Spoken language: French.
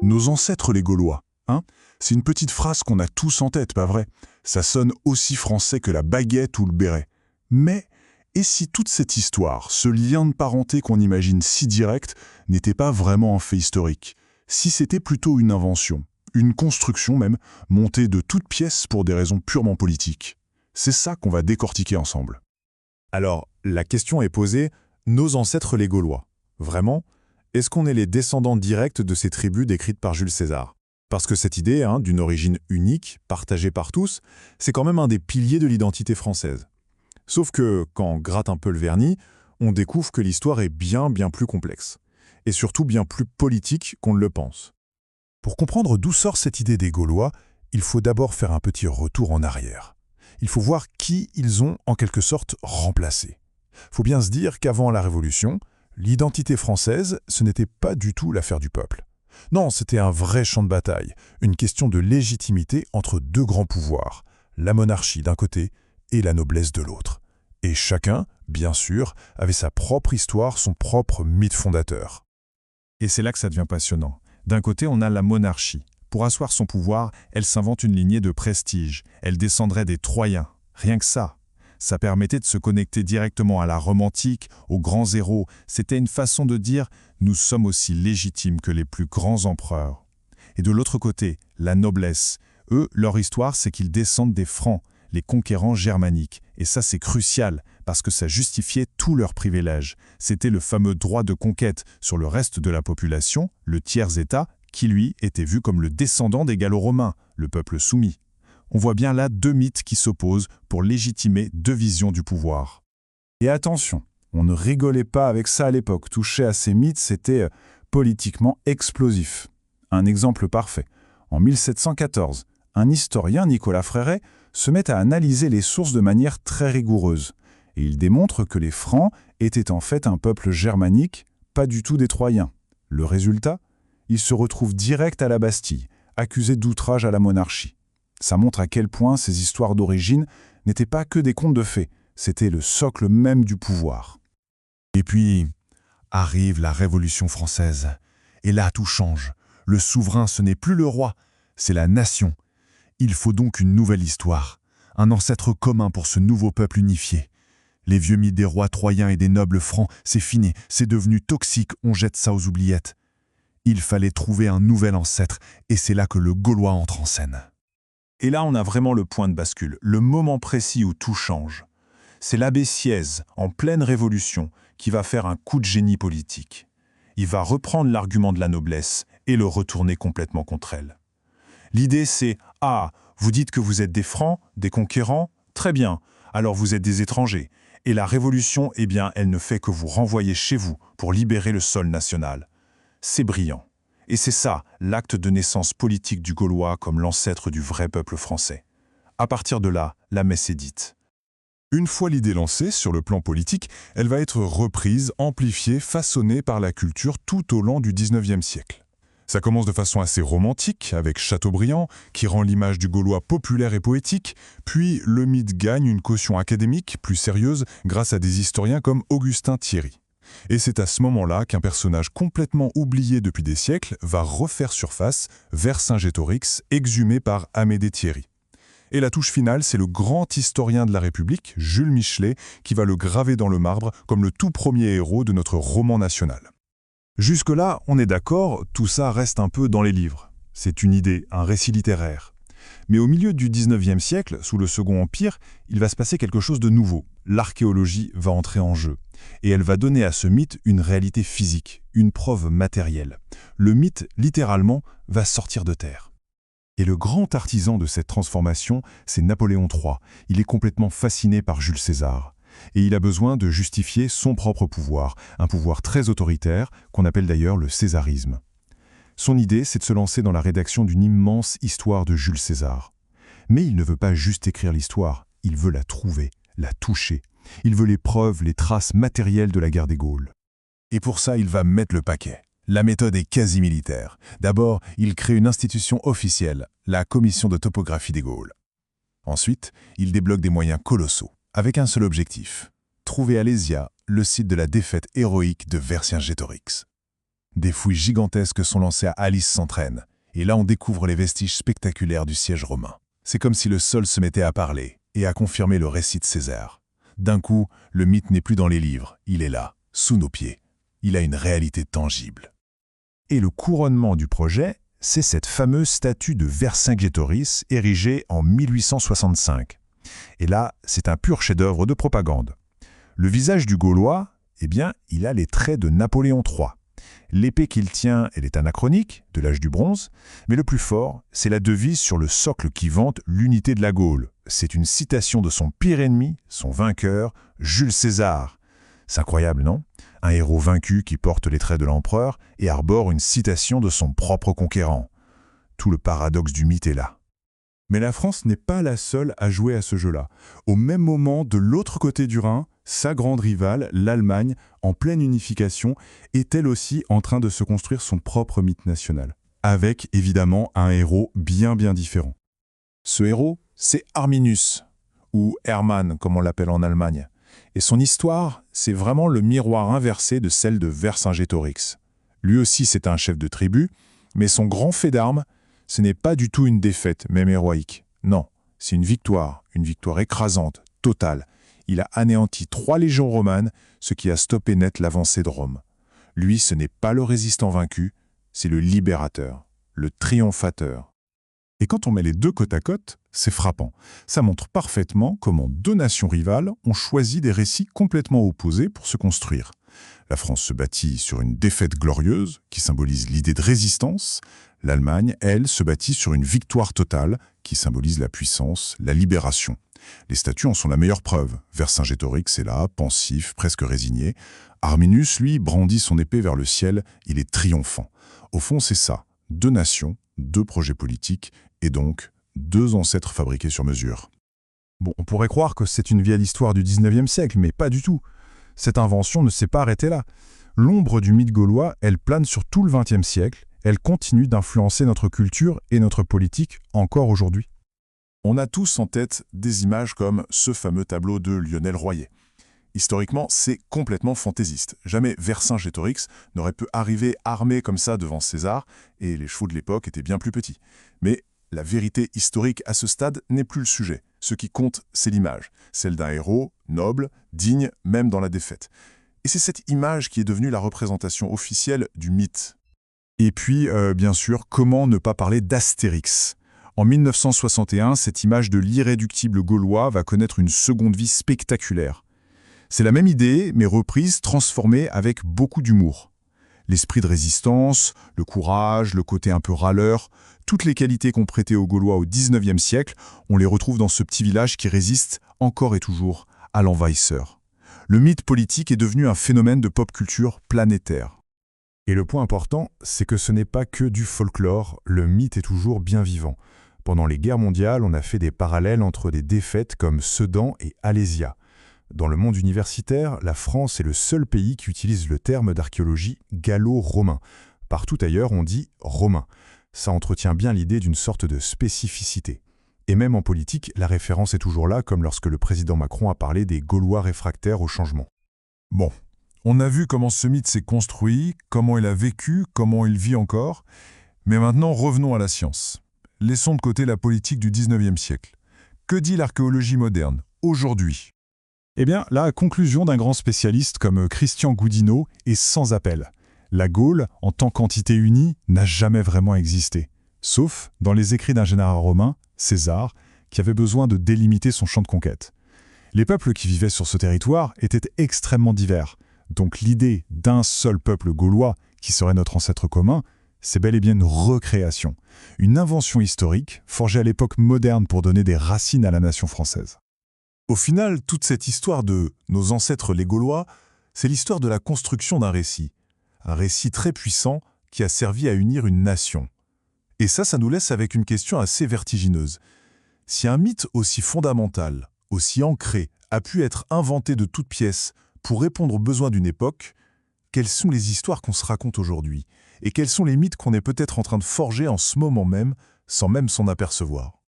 Nos ancêtres les Gaulois, hein? C'est une petite phrase qu'on a tous en tête, pas vrai? Ça sonne aussi français que la baguette ou le béret. Mais, et si toute cette histoire, ce lien de parenté qu'on imagine si direct, n'était pas vraiment un fait historique? Si c'était plutôt une invention, une construction même, montée de toutes pièces pour des raisons purement politiques? C'est ça qu'on va décortiquer ensemble. Alors, la question est posée, nos ancêtres les Gaulois, vraiment? Est-ce qu'on est les descendants directs de ces tribus décrites par Jules César? Parce que cette idée, d'une origine unique, partagée par tous, c'est quand même un des piliers de l'identité française. Sauf que, quand on gratte un peu le vernis, on découvre que l'histoire est bien plus complexe. Et surtout bien plus politique qu'on ne le pense. Pour comprendre d'où sort cette idée des Gaulois, il faut d'abord faire un petit retour en arrière. Il faut voir qui ils ont en quelque sorte remplacé. Faut bien se dire qu'avant la Révolution, l'identité française, ce n'était pas du tout l'affaire du peuple. Non, c'était un vrai champ de bataille, une question de légitimité entre deux grands pouvoirs, la monarchie d'un côté et la noblesse de l'autre. Et chacun, bien sûr, avait sa propre histoire, son propre mythe fondateur. Et c'est là que ça devient passionnant. D'un côté, on a la monarchie. Pour asseoir son pouvoir, elle s'invente une lignée de prestige. Elle descendrait des Troyens. Rien que ça. Ça permettait de se connecter directement à la Rome antique, aux grands héros. C'était une façon de dire « nous sommes aussi légitimes que les plus grands empereurs ». Et de l'autre côté, la noblesse. Eux, leur histoire, c'est qu'ils descendent des Francs, les conquérants germaniques. Et ça, c'est crucial, parce que ça justifiait tous leurs privilèges. C'était le fameux droit de conquête sur le reste de la population, le tiers-État, qui lui était vu comme le descendant des Gallo-Romains, le peuple soumis. On voit bien là deux mythes qui s'opposent pour légitimer deux visions du pouvoir. Et attention, on ne rigolait pas avec ça à l'époque. Toucher à ces mythes, c'était politiquement explosif. Un exemple parfait. En 1714, un historien, Nicolas Fréret, se met à analyser les sources de manière très rigoureuse. Et il démontre que les Francs étaient en fait un peuple germanique, pas du tout des Troyens. Le résultat ? Il se retrouve direct à la Bastille, accusé d'outrage à la monarchie. Ça montre à quel point ces histoires d'origine n'étaient pas que des contes de fées, c'était le socle même du pouvoir. Et puis, arrive la Révolution française. Et là, tout change. Le souverain, ce n'est plus le roi, c'est la nation. Il faut donc une nouvelle histoire, un ancêtre commun pour ce nouveau peuple unifié. Les vieux mythes des rois troyens et des nobles francs, c'est fini, c'est devenu toxique, on jette ça aux oubliettes. Il fallait trouver un nouvel ancêtre, et c'est là que le Gaulois entre en scène. Et là, on a vraiment le point de bascule, le moment précis où tout change. C'est l'abbé Sieyès, en pleine Révolution, qui va faire un coup de génie politique. Il va reprendre l'argument de la noblesse et le retourner complètement contre elle. L'idée, c'est « Ah, vous dites que vous êtes des Francs, des conquérants? Très bien, alors vous êtes des étrangers. Et la Révolution, eh bien, elle ne fait que vous renvoyer chez vous pour libérer le sol national. » C'est brillant. Et c'est ça, l'acte de naissance politique du Gaulois comme l'ancêtre du vrai peuple français. À partir de là, la messe est dite. Une fois l'idée lancée sur le plan politique, elle va être reprise, amplifiée, façonnée par la culture tout au long du XIXe siècle. Ça commence de façon assez romantique, avec Chateaubriand, qui rend l'image du Gaulois populaire et poétique, puis le mythe gagne une caution académique plus sérieuse grâce à des historiens comme Augustin Thierry. Et c'est à ce moment-là qu'un personnage complètement oublié depuis des siècles va refaire surface, Vercingétorix, exhumé par Amédée Thierry. Et la touche finale, c'est le grand historien de la République, Jules Michelet, qui va le graver dans le marbre comme le tout premier héros de notre roman national. Jusque-là, on est d'accord, tout ça reste un peu dans les livres. C'est une idée, un récit littéraire. Mais au milieu du XIXe siècle, sous le Second Empire, il va se passer quelque chose de nouveau. L'archéologie va entrer en jeu. Et elle va donner à ce mythe une réalité physique, une preuve matérielle. Le mythe, littéralement, va sortir de terre. Et le grand artisan de cette transformation, c'est Napoléon III. Il est complètement fasciné par Jules César. Et il a besoin de justifier son propre pouvoir, un pouvoir très autoritaire, qu'on appelle d'ailleurs le césarisme. Son idée, c'est de se lancer dans la rédaction d'une immense histoire de Jules César. Mais il ne veut pas juste écrire l'histoire, il veut la trouver, la toucher. Il veut les preuves, les traces matérielles de la guerre des Gaules. Et pour ça, il va mettre le paquet. La méthode est quasi militaire. D'abord, il crée une institution officielle, la Commission de topographie des Gaules. Ensuite, il débloque des moyens colossaux, avec un seul objectif, trouver Alésia, le site de la défaite héroïque de Vercingétorix. Des fouilles gigantesques sont lancées à Alice Centraine, et là on découvre les vestiges spectaculaires du siège romain. C'est comme si le sol se mettait à parler et à confirmer le récit de César. D'un coup, le mythe n'est plus dans les livres, il est là, sous nos pieds. Il a une réalité tangible. Et le couronnement du projet, c'est cette fameuse statue de Vercingétorix érigée en 1865. Et là, c'est un pur chef-d'œuvre de propagande. Le visage du Gaulois, eh bien, il a les traits de Napoléon III. L'épée qu'il tient, elle est anachronique, de l'âge du bronze, mais le plus fort, c'est la devise sur le socle qui vante l'unité de la Gaule. C'est une citation de son pire ennemi, son vainqueur, Jules César. C'est incroyable, non? Un héros vaincu qui porte les traits de l'empereur et arbore une citation de son propre conquérant. Tout le paradoxe du mythe est là. Mais la France n'est pas la seule à jouer à ce jeu-là. Au même moment, de l'autre côté du Rhin, sa grande rivale, l'Allemagne, en pleine unification, est elle aussi en train de se construire son propre mythe national. Avec, évidemment, un héros bien différent. Ce héros, c'est Arminius, ou Hermann comme on l'appelle en Allemagne. Et son histoire, c'est vraiment le miroir inversé de celle de Vercingétorix. Lui aussi, c'est un chef de tribu, mais son grand fait d'armes, ce n'est pas du tout une défaite, même héroïque. Non, c'est une victoire écrasante, totale. Il a anéanti 3 légions romanes, ce qui a stoppé net l'avancée de Rome. Lui, ce n'est pas le résistant vaincu, c'est le libérateur, le triomphateur. Et quand on met les deux côte à côte, c'est frappant. Ça montre parfaitement comment deux nations rivales ont choisi des récits complètement opposés pour se construire. La France se bâtit sur une défaite glorieuse, qui symbolise l'idée de résistance. L'Allemagne, elle, se bâtit sur une victoire totale, qui symbolise la puissance, la libération. Les statues en sont la meilleure preuve. Vercingétorix est là, pensif, presque résigné. Arminius, lui, brandit son épée vers le ciel, il est triomphant. Au fond, c'est ça. Deux nations, deux projets politiques, et donc deux ancêtres fabriqués sur mesure. Bon, on pourrait croire que c'est une vieille histoire du 19e siècle, mais pas du tout. Cette invention ne s'est pas arrêtée là. L'ombre du mythe gaulois, elle plane sur tout le XXe siècle, elle continue d'influencer notre culture et notre politique encore aujourd'hui. On a tous en tête des images comme ce fameux tableau de Lionel Royer. Historiquement, c'est complètement fantaisiste. Jamais Vercingétorix n'aurait pu arriver armé comme ça devant César, et les chevaux de l'époque étaient bien plus petits. Mais la vérité historique à ce stade n'est plus le sujet. Ce qui compte, c'est l'image, celle d'un héros, noble, digne, même dans la défaite. Et c'est cette image qui est devenue la représentation officielle du mythe. Et puis, bien sûr, comment ne pas parler d'Astérix ? En 1961, cette image de l'irréductible gaulois va connaître une seconde vie spectaculaire. C'est la même idée, mais reprise, transformée avec beaucoup d'humour. L'esprit de résistance, le courage, le côté un peu râleur, toutes les qualités qu'on prêtait aux Gaulois au XIXe siècle, on les retrouve dans ce petit village qui résiste encore et toujours à l'envahisseur. Le mythe politique est devenu un phénomène de pop culture planétaire. Et le point important, c'est que ce n'est pas que du folklore, le mythe est toujours bien vivant. Pendant les guerres mondiales, on a fait des parallèles entre des défaites comme Sedan et Alésia. Dans le monde universitaire, la France est le seul pays qui utilise le terme d'archéologie gallo-romain. Partout ailleurs, on dit romain. Ça entretient bien l'idée d'une sorte de spécificité. Et même en politique, la référence est toujours là, comme lorsque le président Macron a parlé des Gaulois réfractaires au changement. Bon, on a vu comment ce mythe s'est construit, comment il a vécu, comment il vit encore. Mais maintenant, revenons à la science. Laissons de côté la politique du 19e siècle. Que dit l'archéologie moderne, aujourd'hui ? Eh bien, la conclusion d'un grand spécialiste comme Christian Goudineau est sans appel. La Gaule, en tant qu'entité unie, n'a jamais vraiment existé. Sauf dans les écrits d'un général romain, César, qui avait besoin de délimiter son champ de conquête. Les peuples qui vivaient sur ce territoire étaient extrêmement divers. Donc l'idée d'un seul peuple gaulois, qui serait notre ancêtre commun, c'est bel et bien une recréation. Une invention historique, forgée à l'époque moderne pour donner des racines à la nation française. Au final, toute cette histoire de nos ancêtres les Gaulois, c'est l'histoire de la construction d'un récit. Un récit très puissant qui a servi à unir une nation. Et ça nous laisse avec une question assez vertigineuse. Si un mythe aussi fondamental, aussi ancré, a pu être inventé de toutes pièces pour répondre aux besoins d'une époque, quelles sont les histoires qu'on se raconte aujourd'hui? Et quels sont les mythes qu'on est peut-être en train de forger en ce moment même, sans même s'en apercevoir?